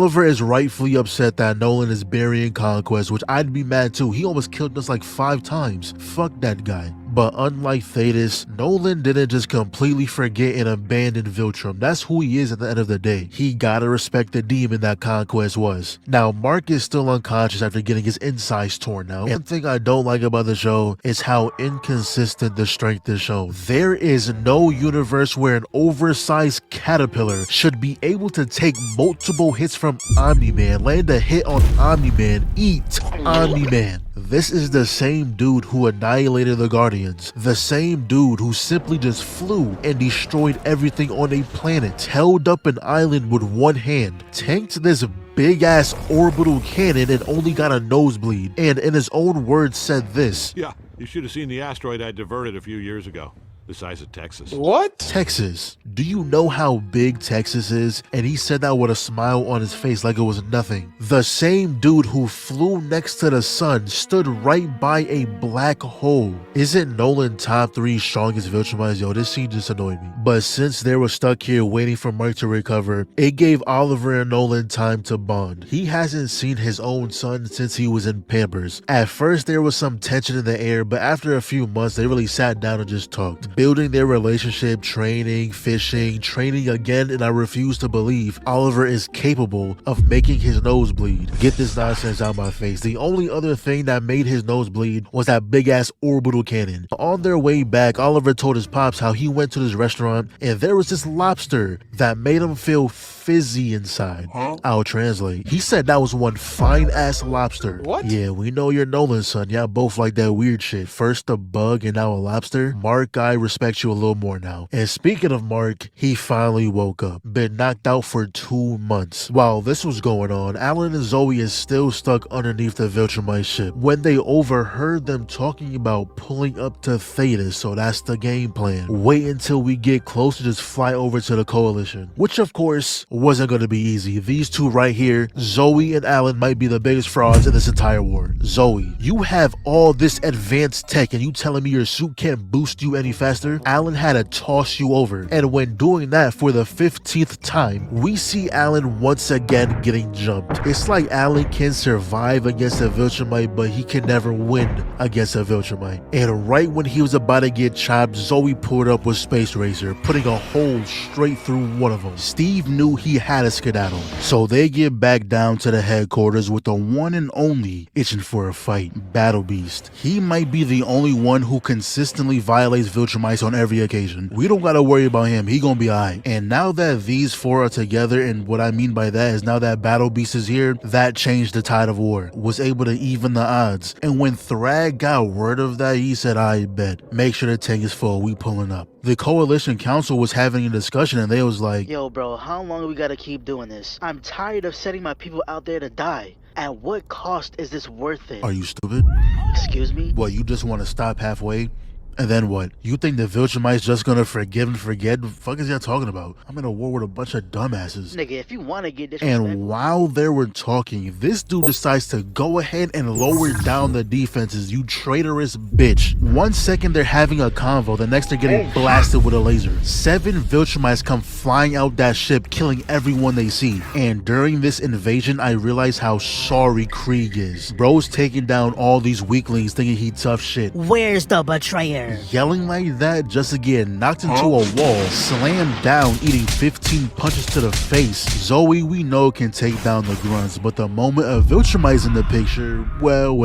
Oliver is rightfully upset that Nolan is burying Conquest, which I'd be mad too. He almost killed us like 5 times. Fuck that guy. But unlike Thetis, Nolan didn't just completely forget and abandon Viltrum. That's who he is at the end of the day. He gotta respect the demon that Conquest was. Now, Mark is still unconscious after getting his insides torn out. One thing I don't like about the show is how inconsistent the strength is shown. There is no universe where an oversized caterpillar should be able to take multiple hits from Omni-Man, land a hit on Omni-Man, eat Omni-Man. This is the same dude who annihilated the Guardians, the same dude who simply just flew and destroyed everything on a planet, held up an island with one hand, tanked this big ass orbital cannon and only got a nosebleed, and in his own words said this. Yeah, you should have seen the asteroid I diverted a few years ago. The size of Texas. What? Texas. Do you know how big Texas is? And he said that with a smile on his face like it was nothing. The same dude who flew next to the sun stood right by a black hole. Isn't Nolan top 3 strongest Viltrumites? Yo, this scene just annoyed me. But since they were stuck here waiting for Mark to recover, it gave Oliver and Nolan time to bond. He hasn't seen his own son since he was in Pampers. At first there was some tension in the air, but after a few months they really sat down and just talked. Building their relationship, training, fishing, training again, and I refuse to believe Oliver is capable of making his nose bleed. Get this nonsense out my face. The only other thing that made his nose bleed was that big ass orbital cannon. On their way back, Oliver told his pops how he went to this restaurant and there was this lobster that made him feel fizzy inside. I'll translate. He said that was one fine ass lobster. What? Yeah, we know you're Nolan, son. Y'all both like that weird shit. First a bug and now a lobster. Mark, I respect you a little more now. And speaking of Mark, he finally woke up. Been knocked out for 2 months. While this was going on, Alan and Zoe is still stuck underneath the Viltrumite ship when they overheard them talking about pulling up to Thetis, so that's the game plan. Wait until we get close to just fly over to the Coalition. Which of course wasn't going to be easy. These two right here, Zoe and Alan, might be the biggest frauds in this entire war. Zoe, you have all this advanced tech and you telling me your suit can't boost you any faster? Alan had to toss you over. And when doing that for the 15th time, we see Alan once again getting jumped. It's like Alan can survive against a Viltrumite, but he can never win against a Viltrumite. And right when he was about to get chopped, Zoe pulled up with Space Racer, putting a hole straight through one of them. Steve knew he had a skedaddle. So they get back down to the headquarters with the one and only itching for a fight, Battle Beast. He might be the only one who consistently violates Viltrumites on every occasion. We don't gotta worry about him, he gonna be alright. And now that these 4 are together, and what I mean by that is now that Battle Beast is here, that changed the tide of war. Was able to even the odds. And when Thragg got word of that, he said, I bet. Make sure the tank is full, we pulling up. The Coalition Council was having a discussion and they was like, yo bro, how long we gotta keep doing this? I'm tired of setting my people out there to die. At what cost is this worth it? Are you stupid? Excuse me? What, you just want to stop halfway? And then what? You think the Viltrumites just gonna forgive and forget? What the fuck is y'all talking about? I'm in a war with a bunch of dumbasses. Nigga, if you wanna get disrespectful. And while they were talking, this dude decides to go ahead and lower down the defenses, you traitorous bitch. 1 second they're having a convo, the next they're getting blasted with a laser. 7 Viltrumites come flying out that ship, killing everyone they see. And during this invasion, I realize how sorry Krieg is. Bro's taking down all these weaklings thinking he tough shit. Where's the betrayer? Yelling like that just to get knocked into a wall, slammed down, eating 15 punches to the face. Zoe, we know, can take down the grunts, but the moment a Viltrumite's in the picture, well.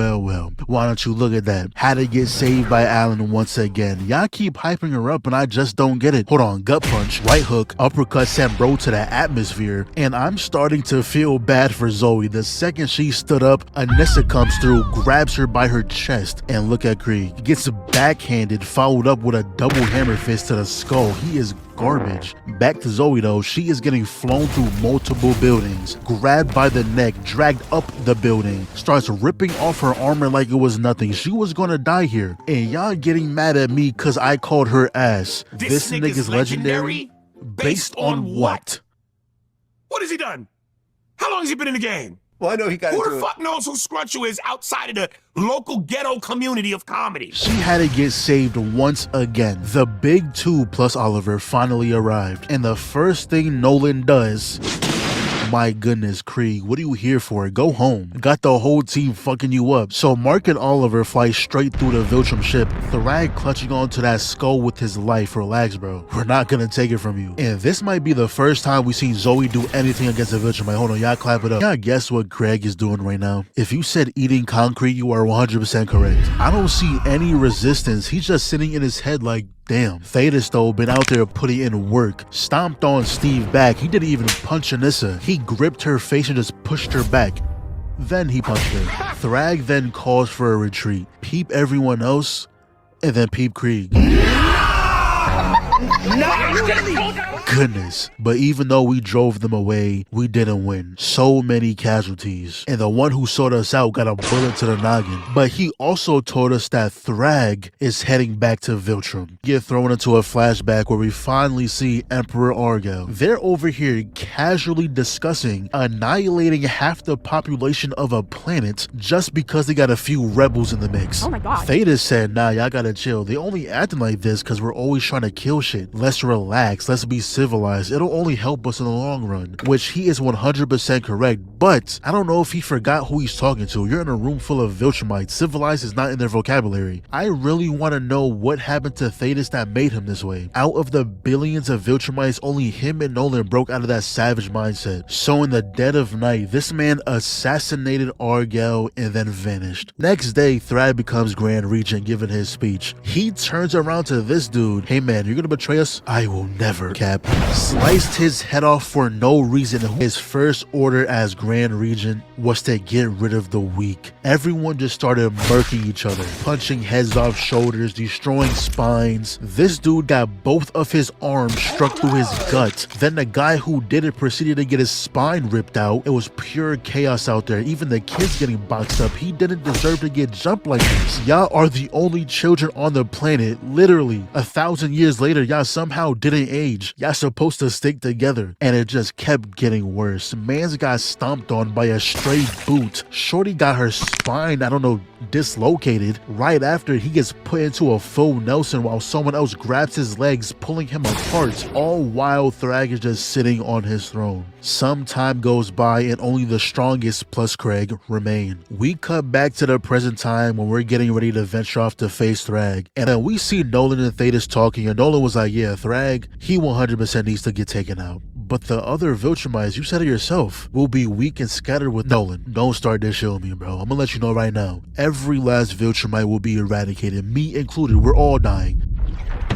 Why don't you look at that? Had to get saved by Alan once again. Y'all keep hyping her up and I just don't get it. Hold on, gut punch, right hook, uppercut sent bro to the atmosphere, and I'm starting to feel bad for Zoe. The second she stood up, Anissa comes through, grabs her by her chest, and look at Krieg. Gets backhanded, followed up with a double hammer fist to the skull. He is garbage. Back to Zoe though, she is getting flown through multiple buildings, grabbed by the neck, dragged up the building, starts ripping off her armor like it was nothing. She was gonna die here. And y'all getting mad at me cause I called her ass. This nigga's legendary? Based on what? What has he done? How long has he been in the game? Well, I know he got Who into the it. fuck knows who Scrunchu is outside of the local ghetto community of comedy? She had to get saved once again. The big 2 plus Oliver finally arrived, and the first thing Nolan does My goodness, Krieg, what are you here for? Go home. Got the whole team fucking you up. So Mark and Oliver fly straight through the Viltrum ship, Thragg clutching onto that skull with his life. Relax, bro. We're not gonna take it from you. And this might be the first time we've seen Zoe do anything against the Viltrum. Hold on, y'all clap it up. Y'all guess what Craig is doing right now? If you said eating concrete, you are 100% correct. I don't see any resistance. He's just sitting in his head like, damn. Thetis, though, been out there putting in work. Stomped on Steve back. He didn't even punch Anissa. He gripped her face and just pushed her back. Then he punched her. Thragg then calls for a retreat. Peep everyone else, and then peep Krieg. Goodness. But even though we drove them away, we didn't win. So many casualties. And the one who sought us out got a bullet to the noggin. But he also told us that Thragg is heading back to Viltrum. Get thrown into a flashback where we finally see Emperor Argel. They're over here casually discussing annihilating half the population of a planet just because they got a few rebels in the mix. Oh my god. Thetis said, nah, y'all gotta chill. They only acting like this because we're always trying to kill shit. Let's relax. Let's be civilized. It'll only help us in the long run. Which he is 100% correct. But I don't know if he forgot who he's talking to. You're in a room full of Viltrumites. Civilized is not in their vocabulary. I really want to know what happened to Thetis that made him this way. Out of the billions of Viltrumites, only him and Nolan broke out of that savage mindset. So in the dead of night, this man assassinated Argel and then vanished. Next day, Thragg becomes Grand Regent giving his speech. He turns around to this dude. Hey man, you're gonna betray us? I will never, Cap. Sliced his head off for no reason. His first order as Grand Regent was to get rid of the weak. Everyone just started murking each other, punching heads off shoulders, destroying spines. This dude got both of his arms struck through his gut. Then the guy who did it proceeded to get his spine ripped out. It was pure chaos out there. Even the kids getting boxed up. He didn't deserve to get jumped like this. Y'all are the only children on the planet. Literally, 1,000 years later, y'all somehow didn't age. Y'all supposed to stick together. And it just kept getting worse. Mans got stomped on by a stray boot. Shorty got her spine, I don't know, dislocated. Right after, he gets put into a full Nelson while someone else grabs his legs, pulling him apart. All while Thragg is just sitting on his throne. Some time goes by and only the strongest plus Craig remain. We cut back to the present time when we're getting ready to venture off to face Thragg. And then we see Nolan and Thetis talking, and Nolan was like, yeah, Thragg, he 100% needs to get taken out. But the other Viltrumites, you said it yourself, will be weak and scattered with Nolan. Don't start this shit with me, bro. I'm gonna let you know right now. Every last Viltrumite will be eradicated, me included. We're all dying.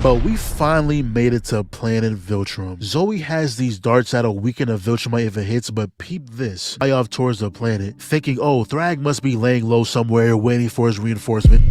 But we finally made it to planet Viltrum. Zoe has these darts that'll weaken a Viltrumite if it hits, but peep this. Fly off towards the planet, thinking, oh, Thragg must be laying low somewhere waiting for his reinforcement.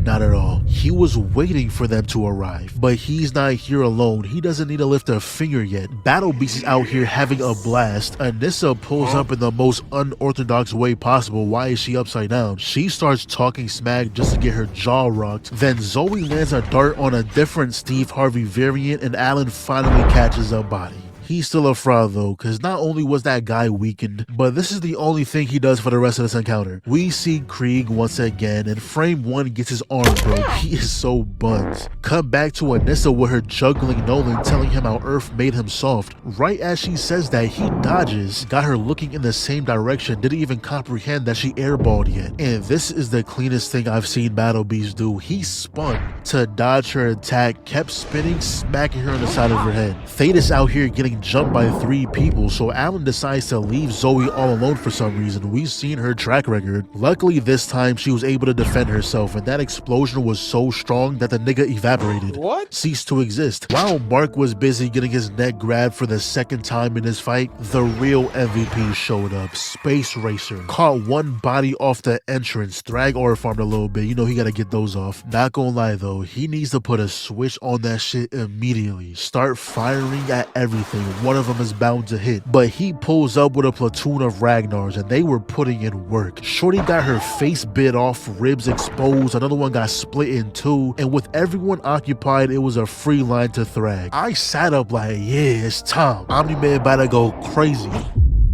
Not at all. He was waiting for them to arrive. But he's not here alone. He doesn't need to lift a finger yet. Battle Beast is out here having a blast. Anissa pulls up in the most unorthodox way possible. Why is she upside down? She starts talking smack just to get her jaw rocked. Then Zoe lands a dart on a different Steve Harvey variant, and Alan finally catches a body. He's still a fraud though, because not only was that guy weakened, but this is the only thing he does for the rest of this encounter. We see Krieg once again, and Frame 1 gets his arm broke. He is so buns. Cut back to Anissa with her juggling Nolan, telling him how Earth made him soft. Right as she says that, he dodges, got her looking in the same direction, didn't even comprehend that she airballed yet. And this is the cleanest thing I've seen Battle Beast do. He spun to dodge her attack, kept spinning, smacking her on the side of her head. Thetis out here getting jumped by 3 people, so Alan decides to leave Zoe all alone for some reason. We've seen her track record. Luckily this time she was able to defend herself, and that explosion was so strong that the nigga evaporated. What? Ceased to exist. While Mark was busy getting his neck grabbed for the second time in this fight, the real MVP showed up. Space Racer. Caught one body off the entrance. Thragg aura farmed a little bit. You know he gotta get those off. Not gonna lie though, he needs to put a switch on that shit immediately. Start firing at everything. One of them is bound to hit, but he pulls up with a platoon of Ragnars, and they were putting in work. Shorty got her face bit off, ribs exposed, another one got split in 2, and with everyone occupied, it was a free line to Thragg. I sat up like, yeah, it's time. Omni-Man about to go crazy.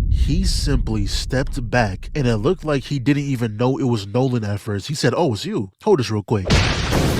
He simply stepped back, and it looked like he didn't even know it was Nolan at first. He said, oh, it's you. Hold this real quick.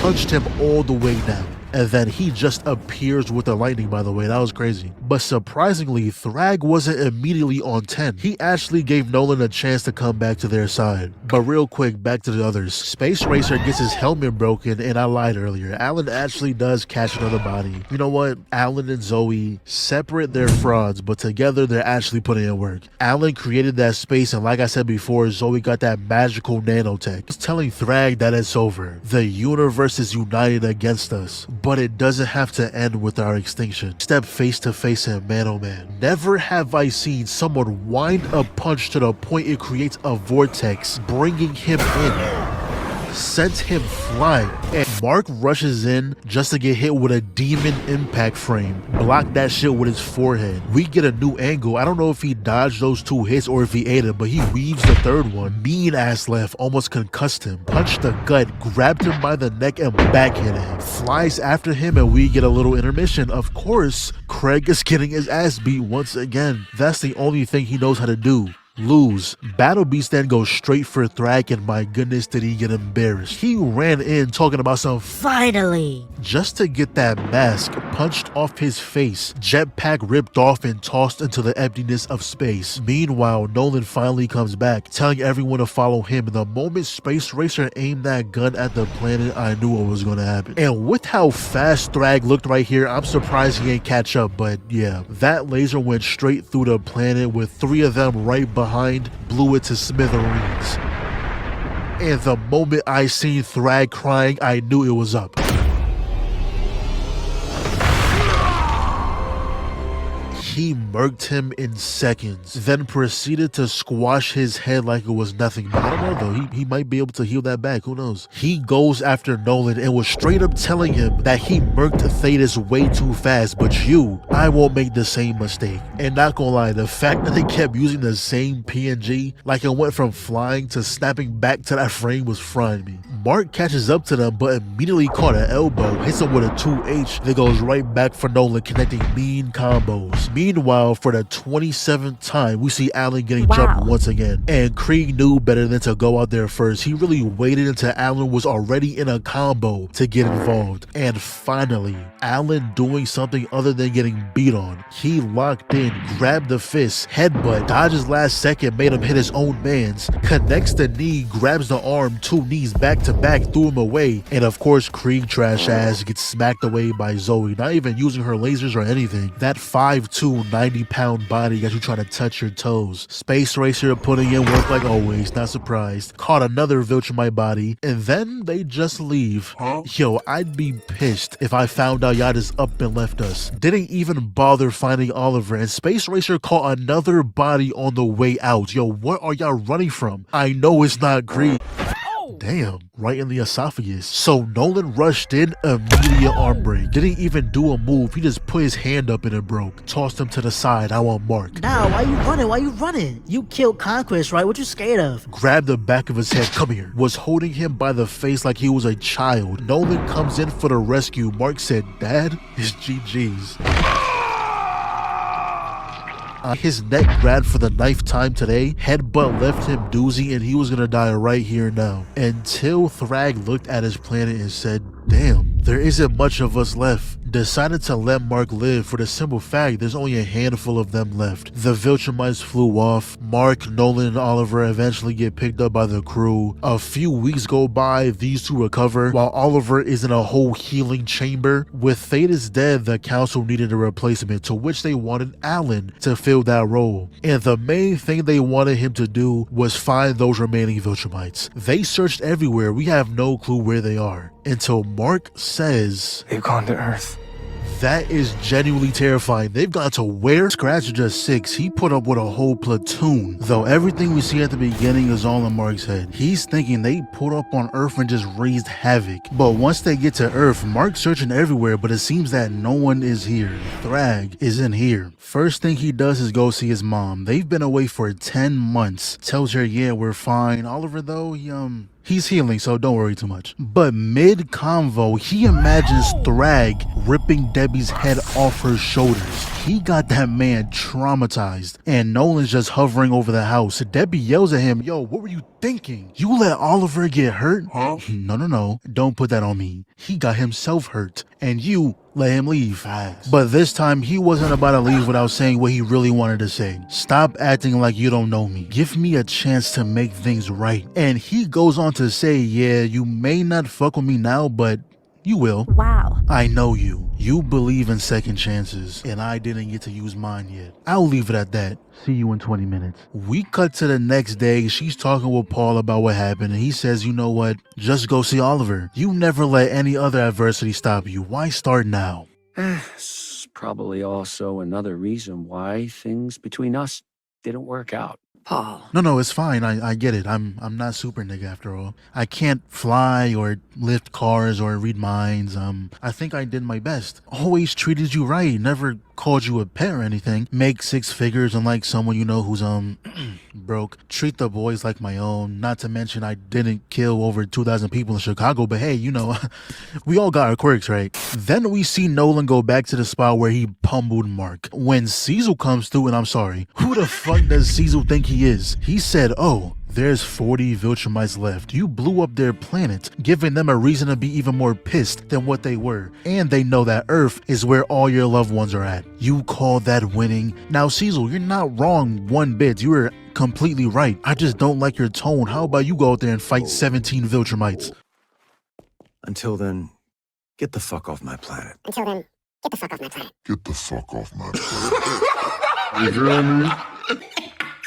Punched him all the way down. and then he just appears with the lightning, by the way. That was crazy. But surprisingly, Thragg wasn't immediately on 10. He actually gave Nolan a chance to come back to their side. But real quick, back to the others. Space Racer gets his helmet broken, and I lied earlier. Alan actually does catch another body. You know what? Alan and Zoe, separate their frauds, but together they're actually putting in work. Alan created that space, and like I said before, Zoe got that magical nanotech. He's telling Thragg that it's over. The universe is united against us, but it doesn't have to end with our extinction. Step face to face and man oh man. Never have I seen someone wind a punch to the point it creates a vortex, bringing him in. Sends him flying, and Mark rushes in just to get hit with a demon impact frame. Block that shit with his forehead. We get a new angle. I don't know if he dodged those 2 hits or if he ate it, but he weaves the 3rd one. Mean ass left, almost concussed him. Punched the gut, grabbed him by the neck and back hit him. Flies after him and we get a little intermission. Of course, Craig is getting his ass beat once again. That's the only thing he knows how to do. Lose. Battle Beast then goes straight for Thragg, and my goodness did he get embarrassed. He ran in talking about some finally, just to get that mask punched off his face, jetpack ripped off and tossed into the emptiness of space. Meanwhile, Nolan finally comes back, telling everyone to follow him, and the moment Space Racer aimed that gun at the planet, I knew what was going to happen. And with how fast Thragg looked right here, I'm surprised he ain't catch up, but yeah, that laser went straight through the planet with 3 of them right behind, blew it to smithereens. And the moment I seen Thragg crying, I knew it was up. He murked him in seconds, then proceeded to squash his head like it was nothing. But I don't know though, he might be able to heal that back, who knows? He goes after Nolan and was straight up telling him that he murked Thetis way too fast, but I won't make the same mistake. And not gonna lie, the fact that they kept using the same PNG, like it went from flying to snapping back to that frame, was frying me. Mark catches up to them, but immediately caught an elbow, hits him with a 2H, then goes right back for Nolan, connecting mean combos. Meanwhile, for the 27th time, we see Alan getting jumped once again. And Krieg knew better than to go out there first. He really waited until Alan was already in a combo to get involved. And finally, Alan doing something other than getting beat on. He locked in, grabbed the fist, headbutt, dodges last second, made him hit his own mans, connects the knee, grabs the arm, 2 knees back to back, threw him away. And of course, Krieg trash ass gets smacked away by Zoe, not even using her lasers or anything. That 5'2", 90-pound body got you trying to touch your toes. Space Racer putting in work like always, not surprised. Caught another Viltrumite body, and then they just leave. Yo, I'd be pissed if I found out y'all just up and left us. Didn't even bother finding Oliver, and Space Racer caught another body on the way out. Yo, what are y'all running from? I know it's not Krieg. Damn, right in the esophagus. So Nolan rushed in, immediate arm break. Didn't even do a move, he just put his hand up and it broke. Tossed him to the side, I want Mark. Nah, why you running? Why you running? You killed Conquest, right? What you scared of? Grabbed the back of his head, come here. Was holding him by the face like he was a child. Nolan comes in for the rescue. Mark said, Dad? It's GG's. His neck grabbed for the 9th time today. Headbutt left him doozy and he was gonna die right here now. Until Thragg looked at his planet and said, damn, there isn't much of us left. Decided to let Mark live for the simple fact there's only a handful of them left. The Viltrumites flew off. Mark, Nolan, and Oliver eventually get picked up by the crew. A few weeks go by, these 2 recover, while Oliver is in a whole healing chamber. With Thetis dead, the council needed a replacement, to which they wanted Alan to fill that role. And the main thing they wanted him to do was find those remaining Viltrumites. They searched everywhere, we have no clue where they are. Until Mark says, they've gone to Earth. That is genuinely terrifying. They've gone to where? Scratch is just 6. He put up with a whole platoon. Though everything we see at the beginning is all in Mark's head. He's thinking they put up on Earth and just raised havoc. But once they get to Earth, Mark's searching everywhere, but it seems that no one is here. Thragg isn't here. First thing he does is go see his mom. They've been away for 10 months. Tells her, yeah, we're fine. Oliver, though, he's healing, so don't worry too much. But mid-convo, he imagines Thragg ripping Debbie's head off her shoulders. He got that man traumatized, and Nolan's just hovering over the house. Debbie yells at him, yo, what were you thinking? You let Oliver get hurt? Huh? No. Don't put that on me. He got himself hurt, and you let him leave. But this time, he wasn't about to leave without saying what he really wanted to say. Stop acting like you don't know me. Give me a chance to make things right. And he goes on to say, yeah, you may not fuck with me now, but you will. Wow. I know you. You believe in second chances, and I didn't get to use mine yet. I'll leave it at that. See you in 20 minutes. We cut to the next day. She's talking with Paul about what happened, and he says, you know what? Just go see Oliver. You never let any other adversity stop you. Why start now? It's probably also another reason why things between us didn't work out. Paul. No, it's fine. I get it. I'm not super nigga after all. I can't fly or lift cars or read minds. I think I did my best. Always treated you right. Never called you a pet or anything. Make 6 figures unlike someone you know who's broke. Treat the boys like my own. Not to mention I didn't kill over 2,000 people in Chicago, but hey, you know, we all got our quirks, right? Then we see Nolan go back to the spot where he pummeled Mark. When Cecil comes through, and I'm sorry, who the fuck does Cecil think he is? He said, oh, there's 40 Viltrumites left. You blew up their planet, giving them a reason to be even more pissed than what they were. And they know that Earth is where all your loved ones are at. You call that winning? Now, Cecil, you're not wrong one bit. You were completely right. I just don't like your tone. How about you go out there and fight 17 Viltrumites? Until then, get the fuck off my planet. Until then, get the fuck off my planet. Get the fuck off my planet. You hear me?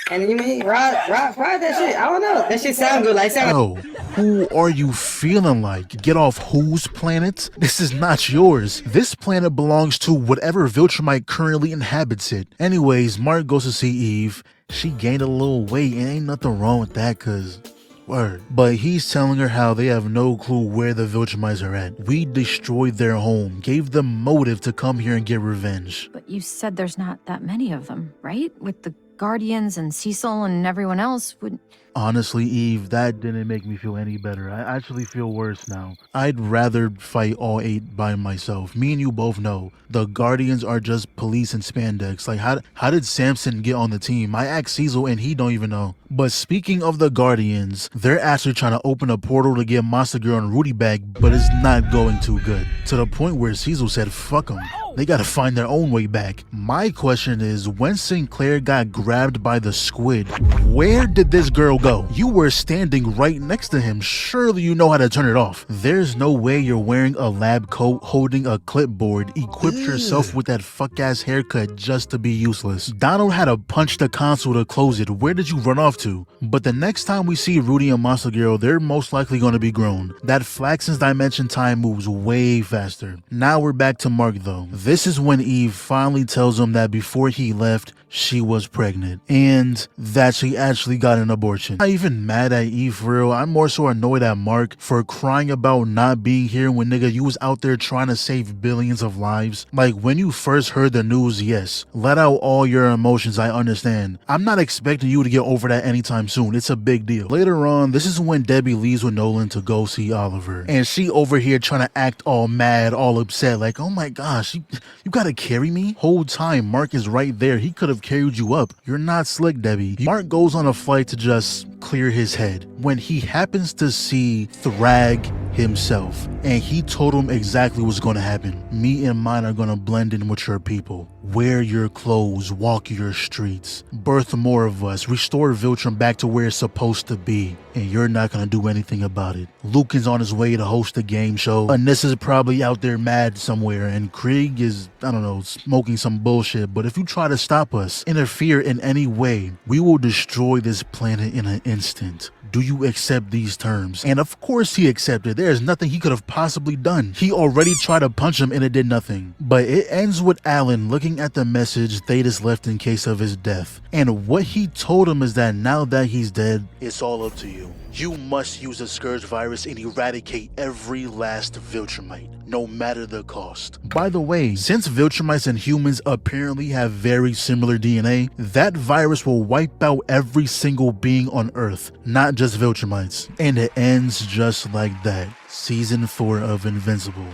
And you mean ride that shit? I don't know. That shit sound good. Like Yo, who are you feeling like? Get off whose planet? This is not yours. This planet belongs to whatever Viltrumite currently inhabits it. Anyways, Mark goes to see Eve. She gained a little weight and ain't nothing wrong with that, cause word. But he's telling her how they have no clue where the Viltrumites are at. We destroyed their home, gave them motive to come here and get revenge. But you said there's not that many of them, right? With the Guardians and Cecil and everyone else would... Honestly, Eve, that didn't make me feel any better. I actually feel worse now. I'd rather fight all 8 by myself. Me and you both know the Guardians are just police and spandex. Like, how did Samson get on the team? I asked Cecil and he don't even know. But speaking of the Guardians, they're actually trying to open a portal to get Monster Girl and Rudy back, but it's not going too good. To the point where Cecil said, fuck them. They gotta find their own way back. My question is, when Sinclair got grabbed by the squid, where did this girl go? You were standing right next to him. Surely you know how to turn it off. There's no way you're wearing a lab coat, holding a clipboard, equipped yourself with that fuck-ass haircut just to be useless. Donald had to punch the console to close it. Where did you run off to? But the next time we see Rudy and Monster Girl, they're most likely going to be grown. That Flaxen's Dimension time moves way faster. Now we're back to Mark though. This is when Eve finally tells him that before he left, she was pregnant and that she actually got an abortion. I'm not even mad at Eve for real. I'm more so annoyed at Mark for crying about not being here when nigga you was out there trying to save billions of lives. Like when you first heard the news, yes, let out all your emotions, I understand. I'm not expecting you to get over that anytime soon. It's a big deal. Later on, this is when Debbie leaves with Nolan to go see Oliver. And she over here trying to act all mad, all upset, like, oh my gosh, you gotta carry me? Whole time Mark is right there. He could have carried you up. You're not slick, Debbie. Mark goes on a flight to just clear his head when he happens to see Thragg himself, and he told him exactly what's going to happen. Me and mine are going to blend in with your people. Wear your clothes, walk your streets, birth more of us, restore Viltrum back to where it's supposed to be, and you're not going to do anything about it. Luke is on his way to host a game show, and this is probably out there mad somewhere, and Krieg is, I don't know, smoking some bullshit. But if you try to stop us, interfere in any way, we will destroy this planet in an instant. Do you accept these terms? And of course he accepted. There's nothing he could have possibly done. He already tried to punch him and it did nothing. But it ends with Alan looking at the message Thetis left in case of his death. And what he told him is that now that he's dead, it's all up to you. You must use the Scourge virus and eradicate every last Viltrumite, no matter the cost. By the way, since Viltrumites and humans apparently have very similar DNA, that virus will wipe out every single being on Earth, not just Viltrumites. And it ends just like that. Season 4 of Invincible.